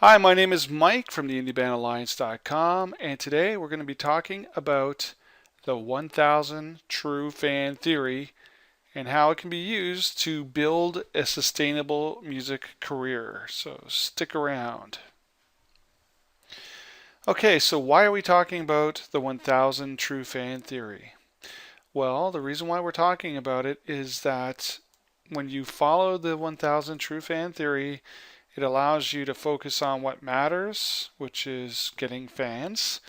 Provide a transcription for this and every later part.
Hi, my name is Mike from the IndieBandAlliance.com, and today we're going to be talking about the 1000 True Fan Theory and how it can be used to build a sustainable music career. So stick around. Okay, so why are we talking about the 1000 True Fan Theory? Well, the reason why we're talking about it is that when you follow the 1000 True Fan Theory, it allows you to focus on what matters, which is getting fans.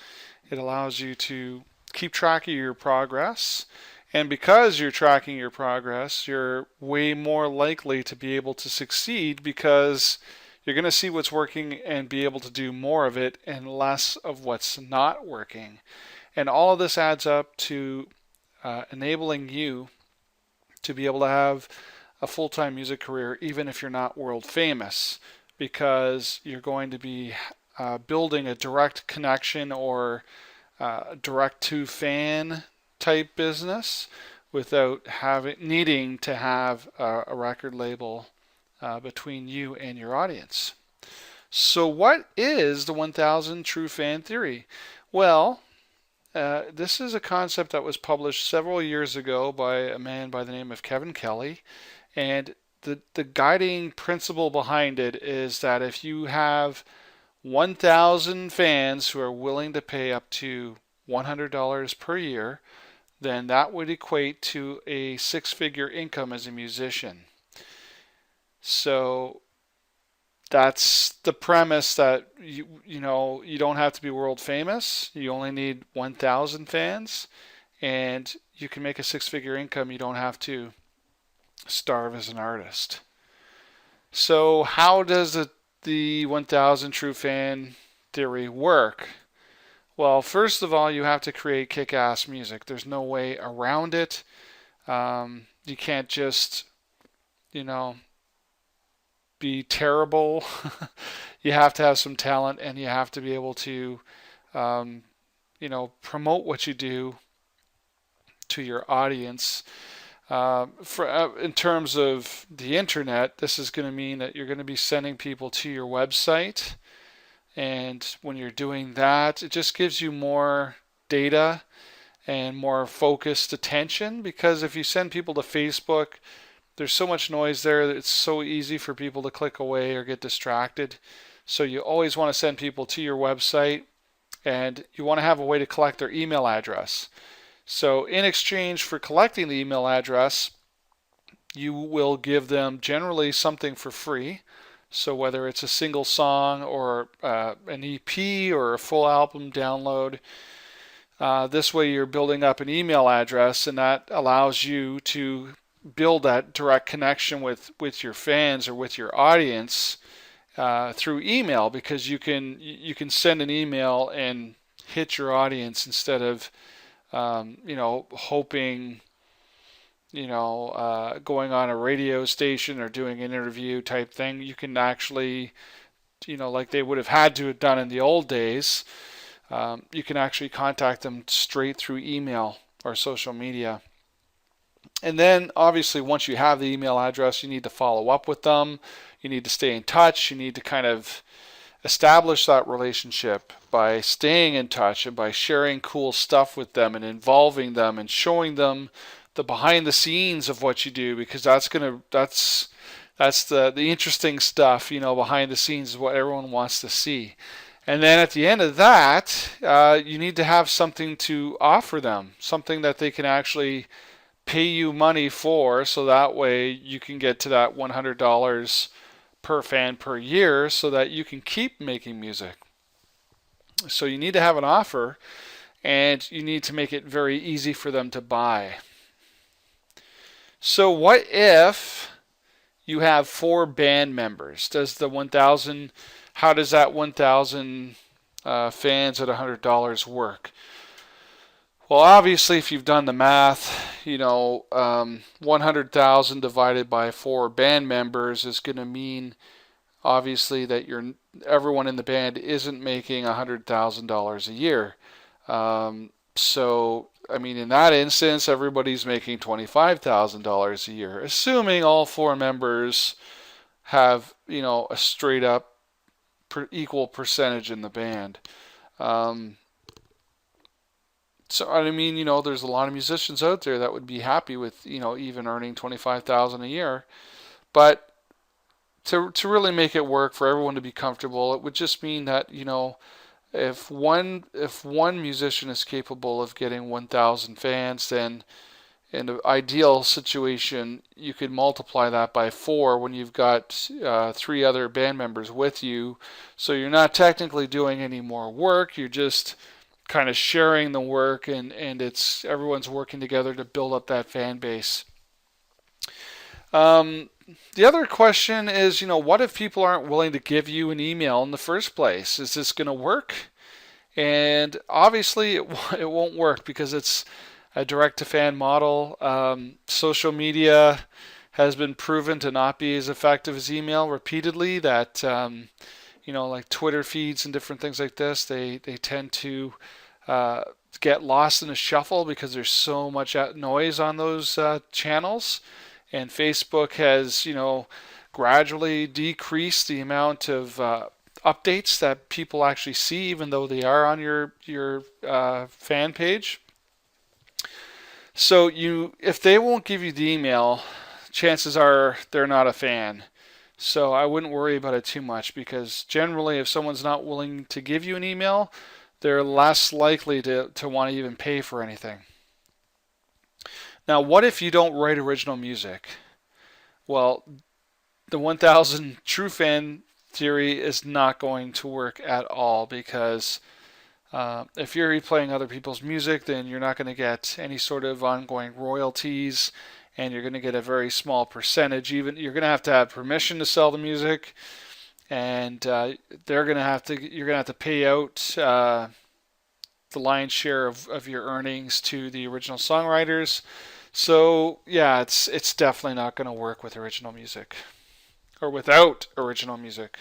It allows you to keep track of your progress. And because you're tracking your progress, you're way more likely to be able to succeed because you're going to see what's working and be able to do more of it and less of what's not working. And all of this adds up to enabling you to be able to have a full-time music career even if you're not world famous, because you're going to be building a direct connection or direct to fan type business without needing to have a record label between you and your audience. So what is the 1000 True Fan Theory? Well, this is a concept that was published several years ago by a man by the name of Kevin Kelly. And the guiding principle behind it is that if you have 1,000 fans who are willing to pay up to $100 per year, then that would equate to a six-figure income as a musician. So that's the premise, that you don't have to be world famous. You only need 1,000 fans, and you can make a six-figure income. You don't have to starve as an artist. So how does the 1000 True Fan Theory work? Well, first of all, you have to create kick-ass music. There's no way around it. You can't just, you know, be terrible. You have to have some talent, and you have to be able to, promote what you do to your audience. In terms of the internet, this is going to mean that you're going to be sending people to your website. And when you're doing that, it just gives you more data and more focused attention, because if you send people to Facebook, there's so much noise there that it's so easy for people to click away or get distracted. So you always want to send people to your website, and you want to have a way to collect their email address. So in exchange for collecting the email address, you will give them generally something for free. So whether it's a single song or an EP or a full album download, this way you're building up an email address, and that allows you to build that direct connection with your fans or with your audience through email, because you can send an email and hit your audience instead of hoping, going on a radio station or doing an interview type thing. You can actually, like they would have had to have done in the old days, you can actually contact them straight through email or social media. And then obviously once you have the email address, you need to follow up with them. You need to stay in touch. You need to kind of establish that relationship by staying in touch and by sharing cool stuff with them and involving them and showing them the behind the scenes of what you do, because that's the interesting stuff. Behind the scenes is what everyone wants to see. And then at the end of that, you need to have something to offer them, something that they can actually pay you money for, so that way you can get to that $100 per fan per year so that you can keep making music. So you need to have an offer, and you need to make it very easy for them to buy. So what if you have 4 band members? How does that 1,000 fans at $100 work? Well, obviously, if you've done the math, 100,000 divided by 4 band members is going to mean, obviously, that everyone in the band isn't making $100,000 a year. So, in that instance, everybody's making $25,000 a year, assuming all 4 members have, a straight up equal percentage in the band. Um, so I mean, there's a lot of musicians out there that would be happy with, even earning 25,000 a year. But to really make it work for everyone to be comfortable, it would just mean that, if one musician is capable of getting 1,000 fans, then in an ideal situation, you could multiply that by 4 when you've got 3 other band members with you. So you're not technically doing any more work. You're just kind of sharing the work, and everyone's working together to build up that fan base. The other question is, what if people aren't willing to give you an email in the first place? Is this going to work? And obviously, it won't work because it's a direct-to-fan model. Social media has been proven to not be as effective as email repeatedly. That like Twitter feeds and different things like this, they tend to get lost in a shuffle because there's so much noise on those channels. And Facebook has, gradually decreased the amount of updates that people actually see, even though they are on your fan page. So if they won't give you the email, chances are they're not a fan. So I wouldn't worry about it too much, because generally, if someone's not willing to give you an email, they're less likely to want to even pay for anything. Now, what if you don't write original music? Well, the 1,000 true fan theory is not going to work at all, because if you're replaying other people's music, then you're not going to get any sort of ongoing royalties, and you're going to get a very small percentage. Even you're going to have permission to sell the music, and you're going to have to pay out the lion's share of your earnings to the original songwriters. So yeah, it's definitely not going to work with original music, or without original music.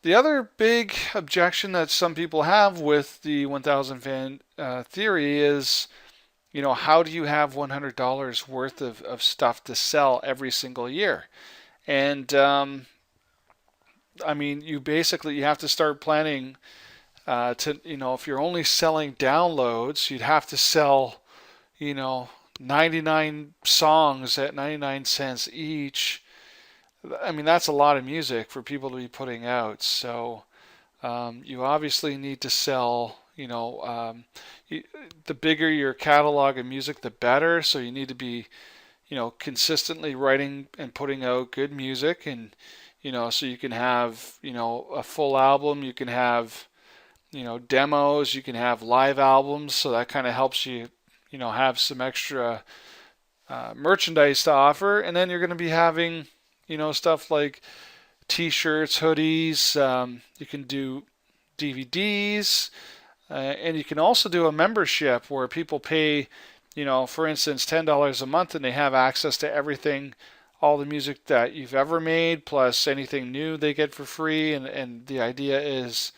The other big objection that some people have with the 1,000 fan theory is, how do you have $100 worth of stuff to sell every single year? And I mean, you have to start planning if you're only selling downloads, you'd have to sell 99 songs at 99 cents each. I mean, that's a lot of music for people to be putting out. So you obviously need to sell, the bigger your catalog of music, the better. So you need to be, consistently writing and putting out good music. And, so you can have, a full album, you can have, demos, you can have live albums. So that kind of helps you, have some extra merchandise to offer. And then you're going to be having, stuff like t-shirts, hoodies. You can do DVDs, and you can also do a membership where people pay, for instance, $10 a month, and they have access to everything, all the music that you've ever made, plus anything new they get for free. And the idea is,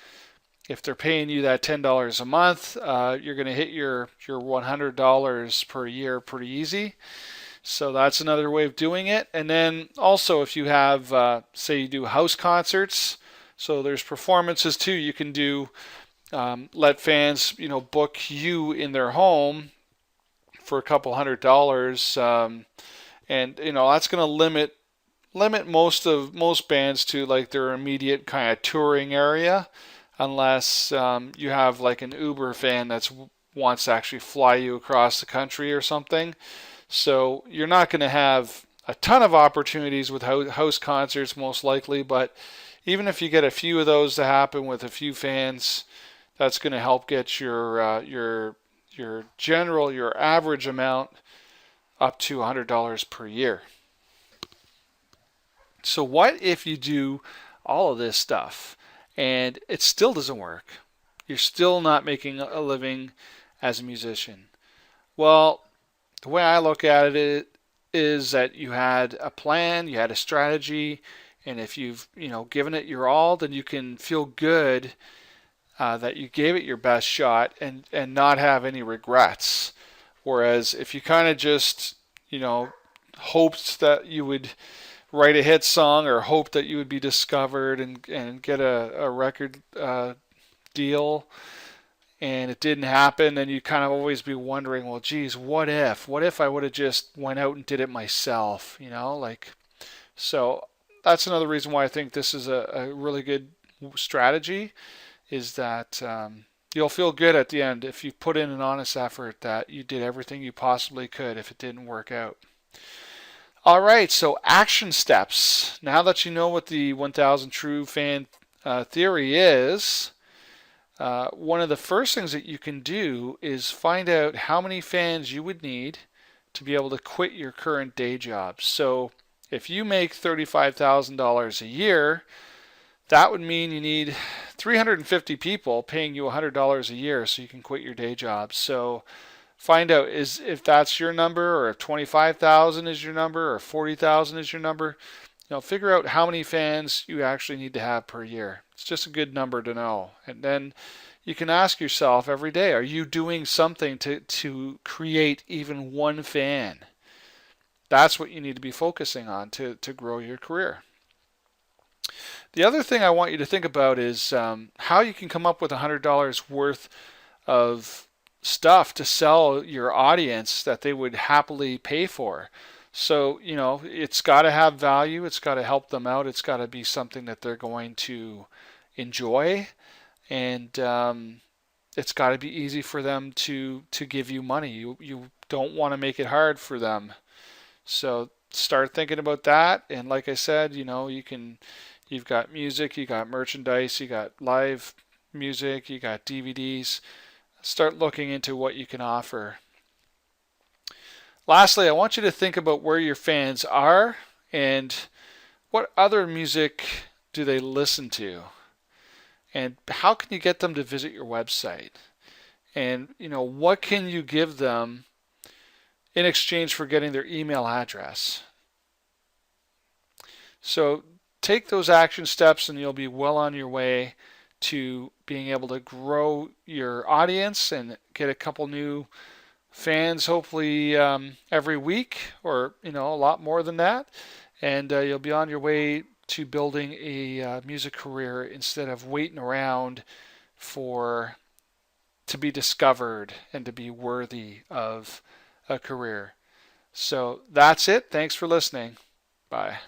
if they're paying you that $10 a month, you're going to hit your $100 per year pretty easy. So that's another way of doing it. And then also, if you have, say you do house concerts, so there's performances too. You can do, let fans, book you in their home for a couple $100. And, that's going to limit most bands to like their immediate kind of touring area, unless you have like an Uber fan that wants to actually fly you across the country or something. So you're not going to have a ton of opportunities with house concerts, most likely, but even if you get a few of those to happen with a few fans, that's going to help get your average amount up to $100 per year. So what if you do all of this stuff and it still doesn't work? You're still not making a living as a musician. Well, the way I look at it is that you had a plan, you had a strategy, and if you've given it your all, then you can feel good that you gave it your best shot and not have any regrets. Whereas if you kind of just hoped that you would write a hit song or hope that you would be discovered and get a record deal, and it didn't happen, then you kind of always be wondering, well, geez, what if? What if I would have just went out and did it myself? So that's another reason why I think this is a really good strategy, is that you'll feel good at the end if you put in an honest effort that you did everything you possibly could if it didn't work out. All right, so action steps. Now that you know what the 1000 True Fan theory is, one of the first things that you can do is find out how many fans you would need to be able to quit your current day job. So if you make $35,000 a year, that would mean you need 350 people paying you $100 a year so you can quit your day job. So find out if that's your number, or if 25,000 is your number, or 40,000 is your number. Figure out how many fans you actually need to have per year. It's just a good number to know. And then you can ask yourself every day, are you doing something to create even one fan? That's what you need to be focusing on to grow your career. The other thing I want you to think about is how you can come up with $100 worth of stuff to sell your audience that they would happily pay for. So, it's got to have value. It's got to help them out. It's got to be something that they're going to enjoy. And it's got to be easy for them to give you money. You don't want to make it hard for them. So start thinking about that. And like I said, you've got music, you got merchandise, you got live music, you got DVDs. Start looking into what you can offer. Lastly, I want you to think about where your fans are and what other music do they listen to, and how can you get them to visit your website, and what can you give them in exchange for getting their email address. So take those action steps and you'll be well on your way to being able to grow your audience and get a couple new fans, hopefully every week, or a lot more than that, and you'll be on your way to building a music career instead of waiting around to be discovered and to be worthy of a career. So that's it. Thanks for listening. Bye.